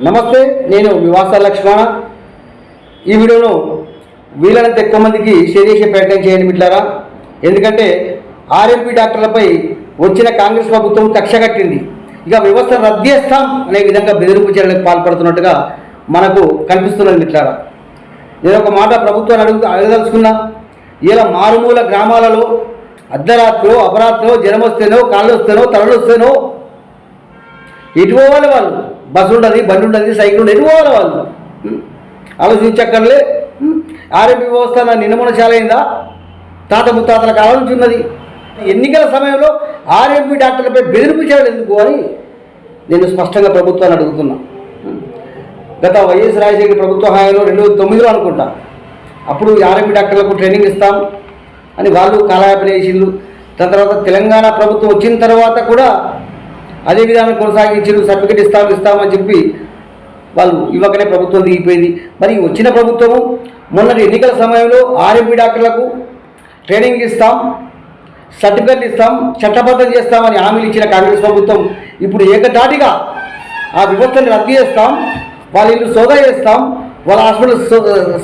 నమస్తే, నేను మీ వాసా లక్ష్మణ. ఈ వీడియోను వీలైనంత ఎక్కువ మందికి షేర్ చేసే ప్రయత్నం చేయండి మిట్లారా. ఎందుకంటే ఆర్ఎంపీ డాక్టర్లపై వచ్చిన కాంగ్రెస్ ప్రభుత్వం కక్ష కట్టింది. ఇక వ్యవస్థ రద్దు చేస్తాం అనే విధంగా బెదిరింపు చర్యలకు పాల్పడుతున్నట్టుగా మనకు కనిపిస్తున్నది మిట్లారా. నేను ఒక మాట ప్రభుత్వాన్ని అడగదలుచుకున్నా. ఇలా మారుమూల గ్రామాలలో అర్ధరాత్రో అపరాత్రో జనం వస్తేనో కాళ్ళు వస్తేనో తలలు వస్తేనో ఎటు పోవాలి వాళ్ళు? బస్సు ఉండదు, బండి ఉండదు, సైకిల్ ఉండదు, ఎటు పోవాలి వాళ్ళు? ఆలోచించక్కర్లే. ఆర్ఎంపీ వ్యవస్థ నిన్నమనశాలైందా? తాత ముత్తాతల కాలం నుంచి ఉన్నది. ఎన్నికల సమయంలో ఆర్ఎంపీ డాక్టర్లపై బెదిరింపు చర్యలు ఎందుకు అని నేను స్పష్టంగా ప్రభుత్వాన్ని అడుగుతున్నా. గత వైఎస్ రాజశేఖర ప్రభుత్వ హయాంలో 2009లో అనుకుంటా, అప్పుడు ఆర్ఎంపీ డాక్టర్లకు ట్రైనింగ్ ఇస్తాం అని వాళ్ళు కాలయాపన చేసిండ్రు. దాని తర్వాత తెలంగాణ ప్రభుత్వం వచ్చిన తర్వాత కూడా అదే విధానం కొనసాగించారు. సర్టిఫికేట్ ఇస్తామని చెప్పి వాళ్ళు ఇవ్వకనే ప్రభుత్వం దిగిపోయింది. మరి వచ్చిన ప్రభుత్వము మొన్నటి ఎన్నికల సమయంలో ఆర్ఎంపీ డాక్టర్లకు ట్రైనింగ్ ఇస్తాం, సర్టిఫికేట్ ఇస్తాం, చట్టబద్ధం చేస్తామని హామీలు ఇచ్చిన కాంగ్రెస్ ప్రభుత్వం ఇప్పుడు ఏకధాటిగా ఆ వ్యవస్థను రద్దు చేస్తాం, వాళ్ళ ఇల్లు సోదా చేస్తాం, వాళ్ళ హాస్పిటల్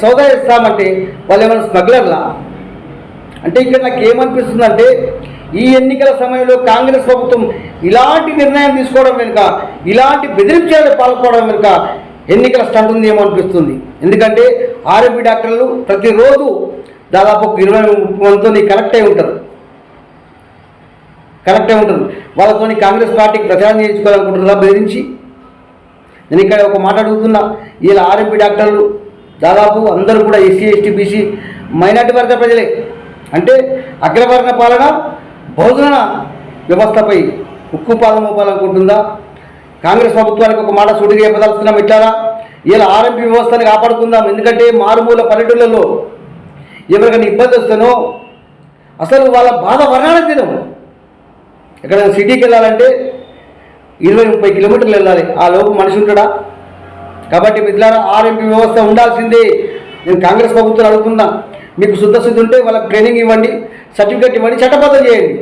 సోదా చేస్తామంటే వాళ్ళు ఏమైనా స్మగ్లర్లా? అంటే ఇక్కడ నాకు ఏమనిపిస్తుందంటే, ఈ ఎన్నికల సమయంలో కాంగ్రెస్ ప్రభుత్వం ఇలాంటి నిర్ణయం తీసుకోవడం వెనుక, ఇలాంటి బెదిరింపులకు పాల్పడడం వెనుక ఎన్నికల స్టంట్ ఉంది ఏమో అనిపిస్తుంది. ఎందుకంటే ఆర్ఎంపీ డాక్టర్లు ప్రతిరోజు దాదాపు 20-30 మందితో కనెక్ట్ అయి ఉంటారు. వాళ్ళతో కాంగ్రెస్ పార్టీకి ప్రచారం చేయించుకోవాలనుకుంటున్నారా బెదిరించి? నేను ఇక్కడ ఒక మాట అడుగుతున్నా. ఇలా ఆర్ఎంపీ డాక్టర్లు దాదాపు అందరూ కూడా ఎస్సీ, ఎస్టీ, బీసీ, మైనార్టీ వర్గ ప్రజలే. అంటే అగ్రవర్ణ పాలన బహుజన వ్యవస్థపై ఉక్కుపాదం మోపాలనుకుంటుందా? కాంగ్రెస్ ప్రభుత్వానికి ఒక మాట సూటిగా చెప్పదలుచుకున్నాం ఇట్లారా. ఇలా ఆర్ఎంపీ వ్యవస్థని కాపాడుకుందాం. ఎందుకంటే మారుమూల పల్లెటూళ్ళలో ఎవరికైనా ఇబ్బంది వస్తేనో అసలు వాళ్ళ బాధ వర్ణాలు తినం. ఎక్కడైనా సిటీకి వెళ్ళాలంటే 20-30 కిలోమీటర్లు వెళ్ళాలి. ఆ లోపు మనిషి ఉంటాడా? కాబట్టి మిత్రులారా, ఆర్ఎంపీ వ్యవస్థ ఉండాల్సిందే. నేను కాంగ్రెస్ ప్రభుత్వం అడుగుతున్నా, మీకు శుద్ధశుద్ధి ఉంటే వాళ్ళకి ట్రైనింగ్ ఇవ్వండి, సర్టిఫికేట్ ఇవ్వండి, చట్టబద్ధం చేయండి.